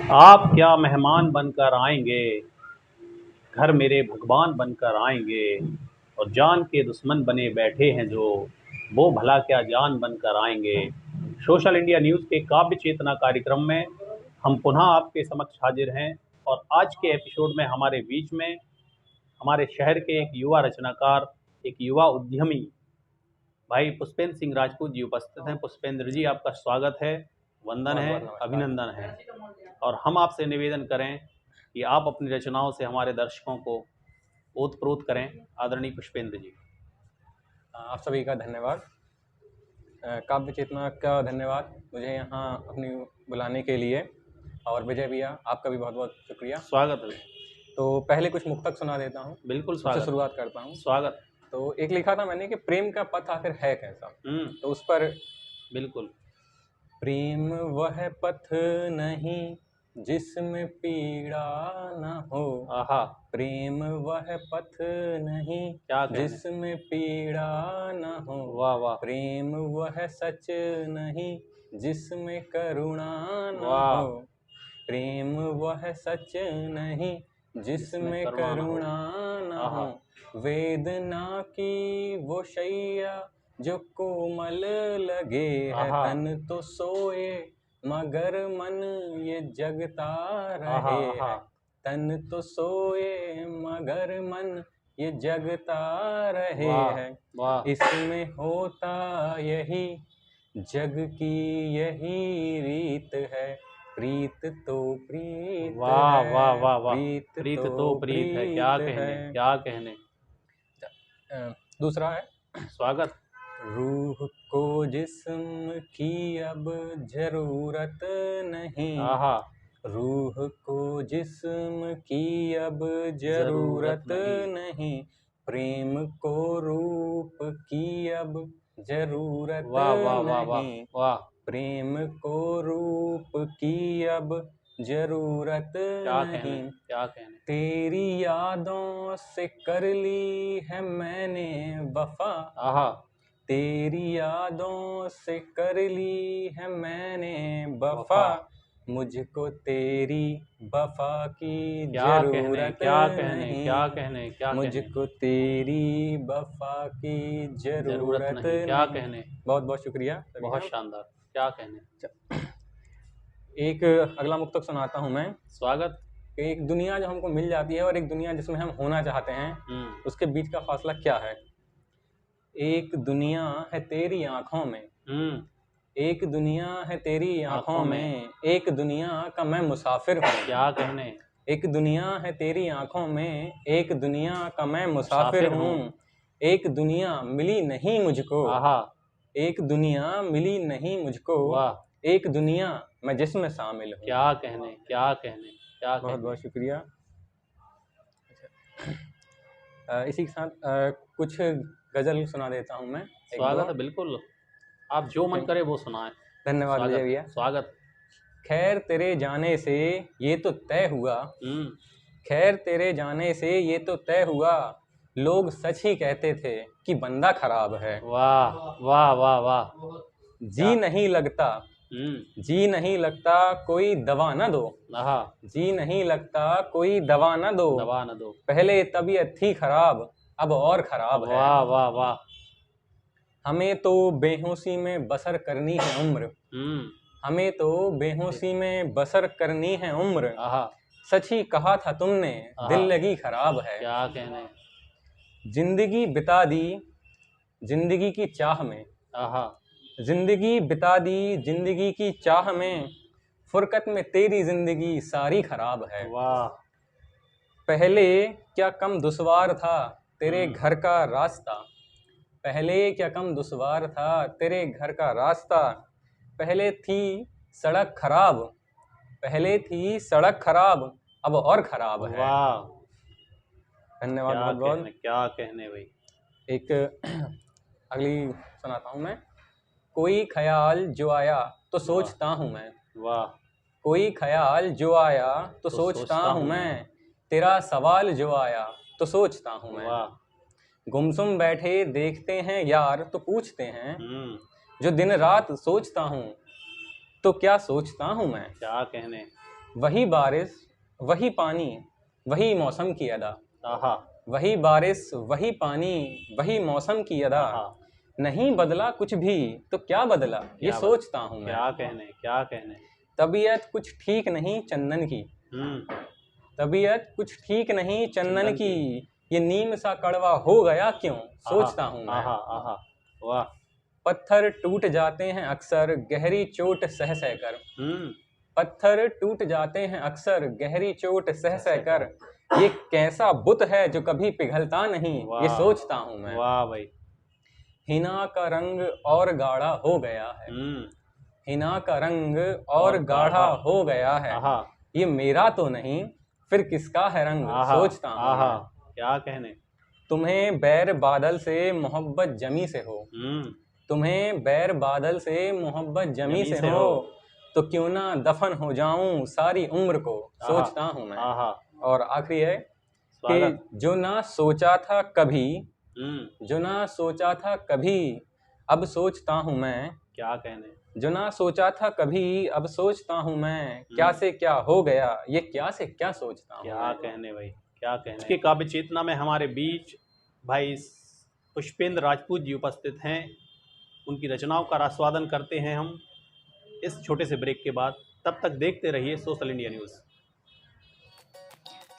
आप क्या मेहमान बनकर आएंगे, घर मेरे भगवान बनकर आएंगे। और जान के दुश्मन बने बैठे हैं जो, वो भला क्या जान बनकर आएंगे। सोशल इंडिया न्यूज़ के काव्य चेतना कार्यक्रम में हम पुनः आपके समक्ष हाजिर हैं। और आज के एपिसोड में हमारे बीच में हमारे शहर के एक युवा रचनाकार, एक युवा उद्यमी भाई पुष्पेंद्र सिंह राजपूत जी उपस्थित हैं। पुष्पेंद्र जी, आपका स्वागत है, वंदन बहुत है, बहुत नमस्कार। अभिनंदन है। और हम आपसे निवेदन करें कि आप अपनी रचनाओं से हमारे दर्शकों को ओतप्रोत करें। आदरणीय पुष्पेंद्र जी। आप सभी का धन्यवाद। काव्य चेतना का धन्यवाद मुझे यहाँ अपनी बुलाने के लिए। और विजय भैया, आपका भी बहुत बहुत शुक्रिया। स्वागत है। तो पहले कुछ मुक्तक सुना देता हूँ। बिल्कुल उससे स्वागत। शुरुआत करता हूँ। स्वागत। तो एक लिखा था मैंने कि प्रेम का पथ आखिर है कैसा। तो उस पर बिल्कुल। प्रेम वह पथ नहीं जिसमें पीड़ा न हो। आहा, प्रेम वह पथ नहीं क्या कहने। जिसमें पीड़ा न हो। वाह वाह प्रेम वह सच नहीं जिसमें करुणा न वाह। हो। प्रेम वह सच नहीं जिसमें करुणा न आहा, हो। वेदना की वो शैया जो कोमल लगे है, आहा, तन तो सोए मगर मन ये जगता आहा, रहे आहा। है। तन तो सोए मगर मन ये जगता रहे वाह है। वाह इसमें होता यही जग की यही रीत है। प्रीत तो प्रीत वाह है। वाह वाह वाह। प्रीत प्रीत तो तो प्रीत है, क्या प्रीत कहने, है। क्या कहने। दूसरा है स्वागत। रूह को जिस्म की अब जरूरत नहीं। आहा, रूह को जिस्म की अब जरूरत जरूरत नहीं। नहीं। प्रेम को रूप की अब जरूरत वाह वाह वाह वाह नहीं। वाह। प्रेम को रूप की अब जरूरत क्या कहने, नहीं। क्या कहने। तेरी यादों से कर ली है मैंने वफा। आहा, तेरी यादों से कर ली है मैंने वफा। वफा। मुझको तेरी वफा की क्या कहने, जरूरत क्या कहने, नहीं। क्या कहने, क्या कहने। मुझको तेरी वफा की जरूरत जरूरत नहीं, क्या नहीं। कहने। बहुत बहुत शुक्रिया सभी बहुत का। शानदार, क्या कहने। एक अगला मुक्तक सुनाता हूँ मैं। स्वागत। एक दुनिया जो हमको मिल जाती है और एक दुनिया जिसमें हम होना चाहते हैं, उसके बीच का फासला क्या है। एक दुनिया है तेरी आंखों में। एक दुनिया है तेरी आंखों में। एक दुनिया का मैं मुसाफिर हूँ। क्या कहने। एक दुनिया है तेरी आंखों में। एक दुनिया का मैं मुसाफिर हूँ। एक दुनिया मिली नहीं मुझको। आहा, एक दुनिया मिली नहीं मुझको। वाह। एक दुनिया मैं जिसमें शामिल हूँ। क्या कहने, क्या कहने, क्या बहुत कहने। बहुत शुक्रिया। इसी के साथ कुछ गज़ल सुना देता हूँ मैं। स्वागत है, बिल्कुल। आप जो मन करे वो सुनाएं। धन्यवाद विजय भैया। स्वागत। खैर तेरे जाने से ये तो तय हुआ। खैर तेरे जाने से ये तो तय हुआ। लोग सच ही कहते थे कि बंदा खराब है। वाह वाह वाह वाह। जी नहीं लगता। जी नहीं लगता कोई दवा न दो। आहा, जी नहीं लगता कोई दवा न दो। दवा न दो। पहले तबीयत थी खराब, अब और खराब है। वाह वाह वाह। हमें तो बेहोशी में बसर करनी है उम्र। हमें तो बेहोशी में बसर करनी है उम्र। आहा, सच ही कहा था तुमने, दिल लगी खराब है। क्या कहने। जिंदगी बिता दी जिंदगी की चाह में। आहा, जिंदगी बिता दी जिंदगी की चाह में। फुरकत में तेरी जिंदगी सारी खराब है। वाह। पहले क्या कम दुश्वार था तेरे घर का रास्ता। पहले क्या कम दुश्वार था तेरे घर का रास्ता। पहले थी सड़क खराब। पहले थी सड़क खराब, अब और खराब है। वाह। धन्यवाद क्या बहुत बहुत। कहने, क्या कहने भाई। एक अगली सुनाता हूँ मैं। कोई ख्याल जो आया तो सोचता हूँ मैं। वाह। कोई ख्याल जो आया तो सोचता हूँ मैं। तेरा सवाल जो आया तो सोचता हूँ मैं। वाह। गुमसुम बैठे देखते हैं यार तो पूछते हैं। जो दिन रात सोचता हूँ तो क्या सोचता हूँ मैं। क्या कहने। वही बारिश वही पानी वही मौसम की अदा, आहा वही बारिश वही पानी वही मौसम की अदा, आहा, नहीं बदला कुछ भी तो क्या बदला ये क्या सोचता हूँ मैं। क्या कहने, क्या कहने। तबीयत कुछ ठीक नहीं चंदन की, हम्म, तबीयत कुछ ठीक नहीं चंदन चंदन की, की। ये नीम सा कड़वा हो गया क्यों आहा सोचता हूँ मैं। आहा आहा, वाह। पत्थर टूट जाते हैं अक्सर गहरी चोट सह सह कर, हम्म, पत्थर टूट जाते हैं अक्सर गहरी चोट सह सह सह कर, ये कैसा बुत है जो कभी पिघलता नहीं ये वाह सोचता हूँ मैं। वाह भाई। हिना का रंग और गाढ़ा हो गया है, हम्म, हिना का रंग और और गाढ़ा गाढ़ा, हो गया है, आहा ये मेरा तो नहीं फिर किसका है रंग आहा सोचता हूँ आहा, मैं। क्या कहने। तुम्हें बैर बादल से मोहब्बत जमी से हो, हम्म, तुम्हें बैर बादल से मोहब्बत जमी जमी से से हो, हो। तो क्यों ना दफन हो जाऊं सारी उम्र को आहा सोचता हूँ मैं। आहा, और आखिरी है कि स्वागत। जो ना सोचा था कभी, हम्म, जो ना सोचा था कभी अब सोचता हूँ मैं, क्या कहने। जो ना सोचा था कभी अब सोचता हूँ मैं, क्या से क्या हो गया ये क्या से क्या सोचता हूँ क्या मैं। कहने भाई, क्या कहने। इसके काव्य चेतना में हमारे बीच भाई पुष्पेंद्र राजपूत जी उपस्थित हैं। उनकी रचनाओं का आस्वादन करते हैं हम इस छोटे से ब्रेक के बाद। तब तक देखते रहिए social India news.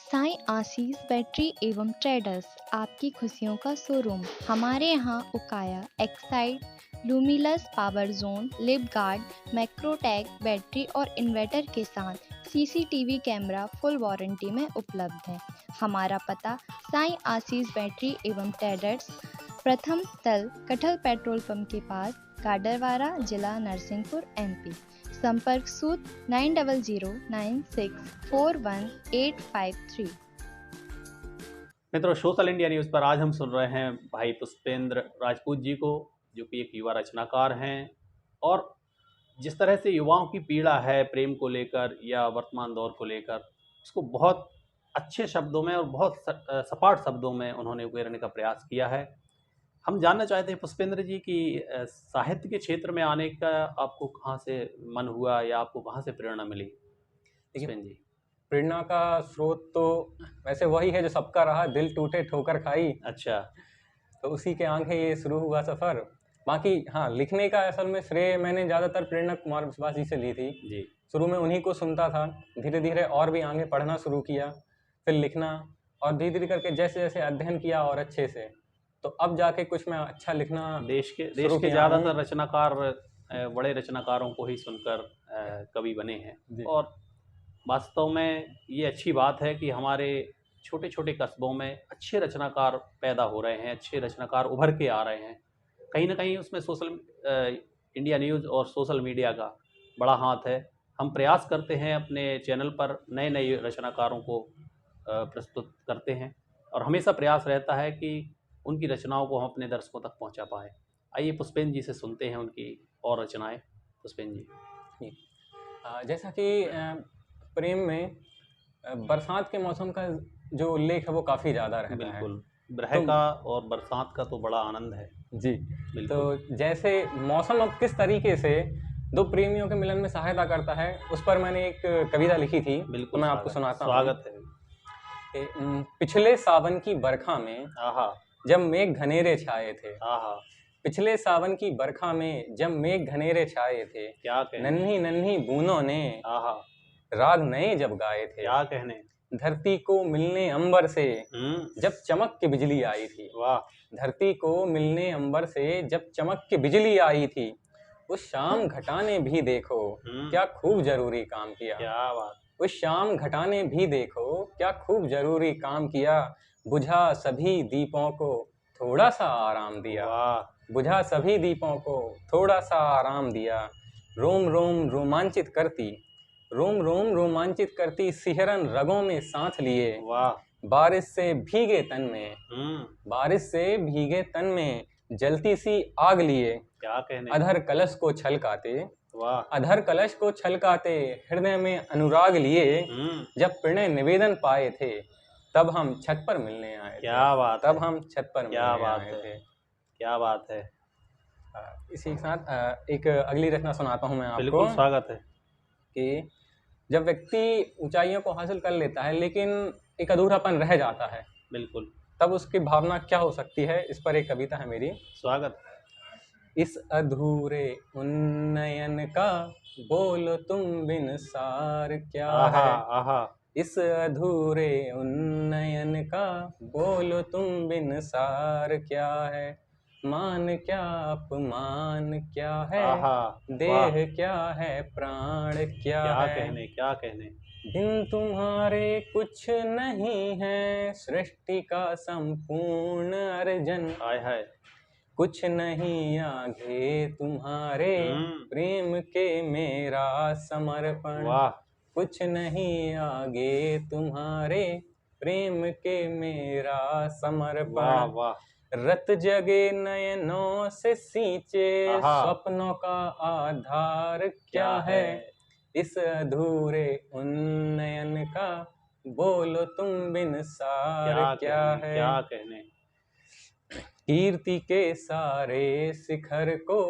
Sai Ashish battery एवं ट्रेडर्स, आपकी खुशियों का शोरूम। हमारे यहाँ Okaya, Exide, Luminous power zone, Livguard, Microtek battery और इन्वर्टर के साथ सीसीटीवी कैमरा फुल वारंटी में उपलब्ध है। हमारा पता साईं आशीष बैटरी एवं ट्रेडर्स, प्रथम तल कटहल पेट्रोल पंप के पास, गाडरवारा, जिला नरसिंहपुर, MP। संपर्क सूत्र 9009641853। मित्रों, सोशल इंडिया न्यूज़ पर आज हम सुन रहे हैं भाई पुष्पेंद्र राजपूत जी को, जो कि एक युवा रचनाकार हैं। और जिस तरह से युवाओं की पीड़ा है प्रेम को लेकर या वर्तमान दौर को लेकर, उसको बहुत अच्छे शब्दों में और बहुत सपाट शब्दों में उन्होंने उकेरने का प्रयास किया है। हम जानना चाहते हैं पुष्पेंद्र जी कि साहित्य के क्षेत्र में आने का आपको कहाँ से मन हुआ या आपको कहाँ से प्रेरणा मिली पुष्पेंद्र जी। प्रेरणा का स्रोत तो वैसे वही है जो सबका रहा, दिल टूटे ठोकर खाई, अच्छा, तो उसी के आंखें ये शुरू हुआ सफ़र। बाकी हाँ, लिखने का असल में श्रेय मैंने ज़्यादातर प्रेरणा कुमार विश्वास जी से ली थी। जी, शुरू में उन्हीं को सुनता था, धीरे धीरे और भी आगे पढ़ना शुरू किया, फिर लिखना, और धीरे धीरे करके जैसे जैसे अध्ययन किया और अच्छे से, तो अब जाके कुछ मैं अच्छा लिखना देश के शुरू किया ज़्यादातर हूँ। रचनाकार बड़े रचनाकारों को ही सुनकर कवि बने हैं। जी। और वास्तव में ये अच्छी बात है कि हमारे छोटे छोटे कस्बों में अच्छे रचनाकार पैदा हो रहे हैं, अच्छे रचनाकार उभर के आ रहे हैं। कहीं ना कहीं उसमें सोशल इंडिया न्यूज़ और सोशल मीडिया का बड़ा हाथ है। हम प्रयास करते हैं अपने चैनल पर नए नए रचनाकारों को प्रस्तुत करते हैं, और हमेशा प्रयास रहता है कि उनकी रचनाओं को हम अपने दर्शकों तक पहुंचा पाएँ। आइए पुष्पेंद्र जी से सुनते हैं उनकी और रचनाएं। पुष्पेंद्र जी। जैसा कि प्रेम में बरसात के मौसम का जो उल्लेख है वो काफ़ी ज़्यादा रहता है। बिल्कुल, ब्रह तो का और बरसात का तो बड़ा आनंद है। जी, बिल्कुल। तो जैसे मौसम अब किस तरीके से दो प्रेमियों के मिलन में सहायता करता है, उस पर मैंने एक कविता लिखी थी, तो बिल्कुल, मैं आपको सुनाता हूँ। स्वागत है। पिछले सावन की बरखा में आहा जब मेघ घनेरे छाए थे, आहा, पिछले सावन की बरखा में जब मेघ घनेरे छाए थे, क्या कहने। नन्ही नन्ही बूंदों ने आहा, राग नए जब गाए थे, क्या कहने। धरती को मिलने अंबर से हम्म, जब चमक की बिजली आई थी, वाह, धरती को मिलने अंबर से जब चमक की बिजली आई थी, उस शाम घटा ने भी देखो क्या खूब जरूरी काम किया, क्या बात। उस शाम घटा ने भी देखो क्या खूब जरूरी काम किया, बुझा सभी दीपों को थोड़ा सा आराम दिया, वाह, बुझा सभी दीपों को थोड़ा सा आराम दिया, रोम रोम रोमांचित करती, रोम रोम रोमांचित करती सिहरन रगों में सांस लिए, वाह, बारिश से भीगे तन में, हम्म, बारिश से भीगे तन में जलती सी आग लिए, क्या कहने। अधर कलश को छलकाते, वाह, अधर कलश को छलकाते हृदय में अनुराग लिए, जब प्रणय निवेदन पाए थे तब हम छत पर मिलने आए थे, क्या बात तब है। हम छत पर क्या मिलने बात आए है, थे। क्या बात है। इसी के साथ एक अगली रचना सुनाता हूँ मैं आपको बिल्कुल, स्वागत है। कि जब व्यक्ति ऊंचाइयों को हासिल कर लेता है लेकिन एक अधूरापन रह जाता है, बिल्कुल। तब उसकी भावना क्या हो सकती है? इस पर एक कविता है मेरी। स्वागत। इस अधूरे उन्नयन का बोलो तुम बिन सार क्या आहा है। आहा। इस अधूरे उन्नयन का बोलो तुम बिन सार क्या है। मान क्या अपमान क्या है, आहा। देह वाह, क्या है, प्राण क्या क्या है। कहने, क्या कहने। बिन तुम्हारे कुछ नहीं है, सृष्टि का संपूर्ण अर्जन। हाय हाय। कुछ नहीं आगे तुम्हारे, प्रेम के मेरा समर्पण। वाह। कुछ नहीं आगे तुम्हारे, प्रेम के मेरा वाह समर्पण। वाह। रत जगे नयनों से सींचे, आहा। स्वप्नों का आधार क्या है। इस अधूरे उन्नयन का बोलो तुम बिन सार क्या है। क्या कहने। कीर्ति के सारे शिखर को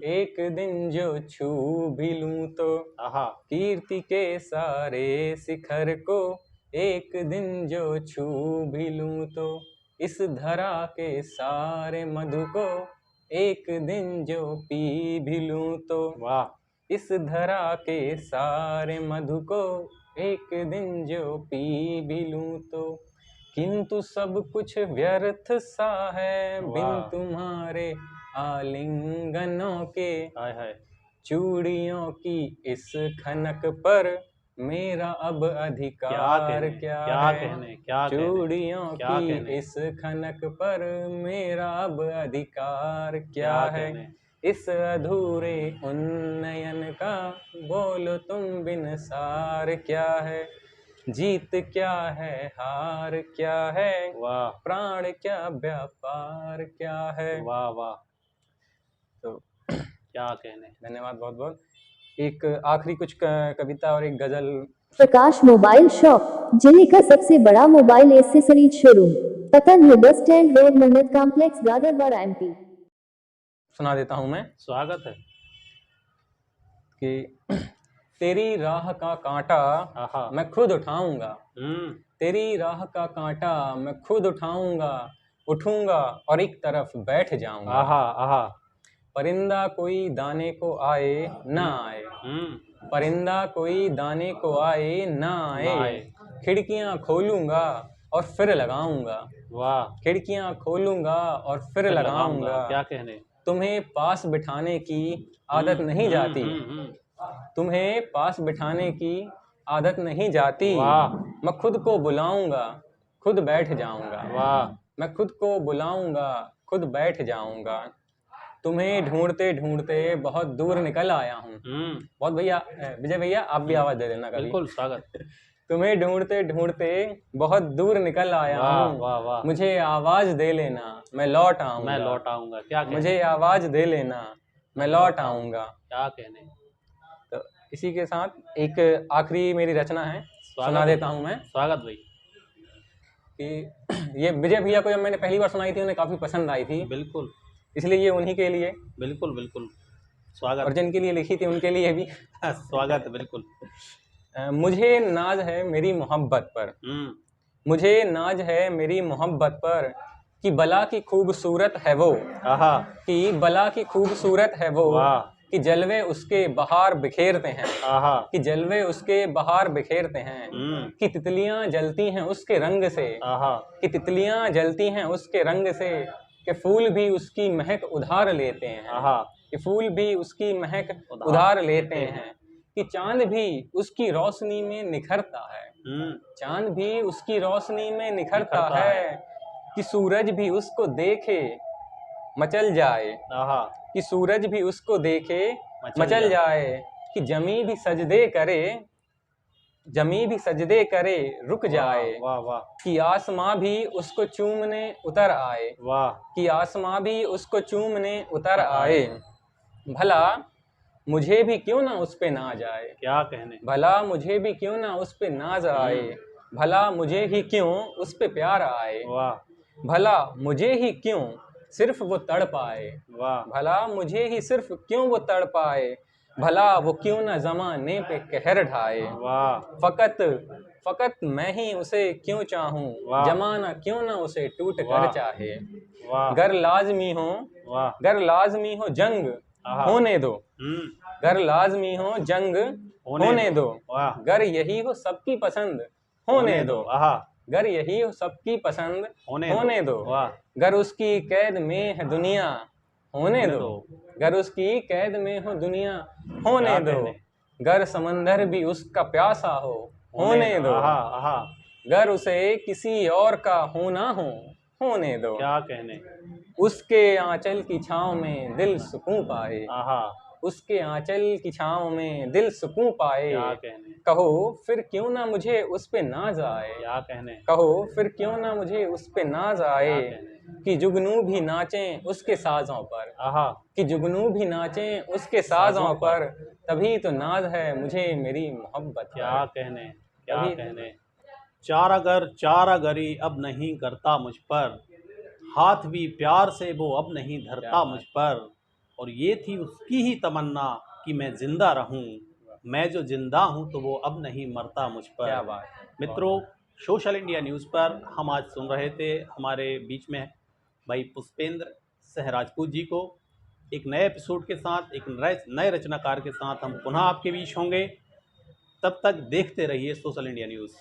एक दिन जो छू भी लूं तो। आहा। कीर्ति के सारे शिखर को एक दिन जो छू भी लूं तो। इस धरा के सारे मधु को एक दिन जो पी भी लूं तो। वाह। इस धरा के सारे मधु को एक दिन जो पी भी लूं तो। किंतु सब कुछ व्यर्थ सा है, बिन तुम्हारे आलिंगनों के। हाय हाय। चूड़ियों की इस खनक पर मेरा अब अधिकार क्या है। चूड़ियों की इस खनक पर मेरा अब अधिकार क्या है। इस अधूरे उन्नयन का बोलो तुम बिन सार क्या है। जीत क्या है, हार क्या है, वाह। प्राण क्या, व्यापार क्या है। वाह वाह। तो क्या कहने। धन्यवाद बहुत बहुत। एक आखिरी कुछ कविता और एक गजल। प्रकाश मोबाइल शॉप, जिले का सबसे बड़ा मोबाइल एसेसरीज शोरूम, पता न्यू बस स्टैंड रोड, मन्नत कॉम्प्लेक्स, गाडरवाड़ा, MP। सुना देता हूँ मैं। स्वागत है। कि तेरी राह का कांटा आहा। मैं खुद उठाऊंगा। तेरी राह का कांटा मैं खुद उठाऊंगा, उठूंगा और एक तरफ बैठ जाऊंगा। आहा आहा। परिंदा कोई दाने को आए ना आए, परिंदा कोई दाने को आए ना आए, खिड़कियां खोलूंगा और फिर लगाऊंगा। वाह। खिड़कियां खोलूंगा और फिर लगाऊंगा। क्या कहने। तुम्हें पास बिठाने की आदत नहीं जाती, तुम्हें पास बिठाने की आदत नहीं जाती। मैं खुद को बुलाऊंगा, खुद बैठ जाऊंगा। वाह। मैं खुद को बुलाऊंगा, खुद बैठ जाऊंगा। तुम्हें ढूंढते ढूंढते बहुत दूर निकल आया हूँ। बहुत भैया, विजय भैया आप भी आवाज दे देना कभी। बिल्कुल स्वागत। तुम्हें ढूंढते ढूंढते बहुत दूर निकल आया हूँ। वाह वाह। मुझे आवाज दे लेना, मैं लौट आऊंगा। मैं लौट आऊंगा। क्या कहने। मुझे आवाज दे लेना, मैं लौट आऊंगा। क्या कहने। तो इसी के साथ एक आखिरी मेरी रचना है, सुना देता हूँ मैं। स्वागत भाई। कि ये विजय भैया को जब मैंने पहली बार सुनाई थी उन्हें काफ़ी पसंद आई थी, बिल्कुल, इसलिए ये उन्हीं के लिए। बिल्कुल बिल्कुल स्वागत। और जिनके लिए लिखी थी उनके लिए भी स्वागत। बिल्कुल। मुझे नाज है मेरी मोहब्बत पर, मुझे नाज है मेरी मोहब्बत पर, कि बला की खूबसूरत है वो। आहा। कि बला की खूबसूरत है वो, कि जलवे उसके बहार बिखेरते हैं। आहा। कि जलवे उसके बहार बिखेरते हैं। कि तितलियां जलती हैं उसके रंग से। आहा। कि तितलियां जलती हैं उसके रंग से, कि फूल भी उसकी महक उधार लेते हैं। आहा। कि फूल भी उसकी महक उधार लेते हैं। कि चांद भी उसकी रोशनी में निखरता है। चांद भी उसकी रोशनी में निखरता है। कि सूरज भी उसको देखे मचल जाए। आहा। कि सूरज भी उसको देखे मचल जाए। कि जमी भी सजदे करे, जमी भी सजदे करे रुक जाए। वाह वाह। कि आसमां भी उसको चूमने उतर आए। वाह। कि आसमां भी उसको चूमने उतर आए। भला मुझे भी क्यों ना उस पे नाज आए। क्या कहने। भला मुझे भी क्यों ना उस पे नाज आए। भला मुझे ही क्यों उस पे प्यार आए। वाह। भला मुझे ही क्यों सिर्फ वो तड़ पाए। वाह। भला मुझे ही सिर्फ क्यों वो तड़ पाए। भला वो क्यों न जमाने पे कहर ढाए। वाह फकत फकत मैं ही उसे क्यों चाहूं, वाह। जमाना क्यों न उसे टूट वाह। कर चाहे। वाह गर लाजमी हो वाह। गर लाजमी हो जंग आहा। होने दो, गर लाजमी हो जंग होने होने दो। दो, वाह। गर यही हो सबकी पसंद होने दो, आहा। गर यही हो सबकी पसंद होने दो, वाह। गर उसकी कैद में है दुनिया होने होने दो, दो। गर उसकी कैद में हो दुनिया होने क्या दो, कहने। गर समंदर भी उसका प्यासा हो होने दो, आहा आहा। गर उसे किसी और का होना हो होने दो, क्या कहने। उसके आंचल की छाँव में दिल सुकून पाए, आहा। उसके आंचल की छाँव में दिल सुकून पाए। क्या कहने। कहो फिर क्यों ना मुझे उस पे नाज आए, क्या कहने। कहो फिर क्यों ना मुझे उस पे नाज आए, क्या कहने। कि जुगनू भी नाचें उसके साजों पर, आहा। कि जुगनू भी नाचें उसके साजों पर, तभी तो नाज है मुझे मेरी मोहब्बत क्या पर। कहने। क्या तभी कहने। चारागरी अब नहीं करता मुझ पर, हाथ भी प्यार से वो अब नहीं धरता क्या मुझ पर, और ये थी उसकी ही तमन्ना कि मैं जिंदा रहूं, मैं जो जिंदा हूं तो वो अब नहीं मरता मुझ पर। क्या बात है। मित्रों, सोशल इंडिया न्यूज़ पर हम आज सुन रहे थे, हमारे बीच में भाई पुष्पेंद्र सह राजपूत जी को। एक नए एपिसोड के साथ, एक नए रचनाकार के साथ हम पुनः आपके बीच होंगे। तब तक देखते रहिए सोशल इंडिया न्यूज़।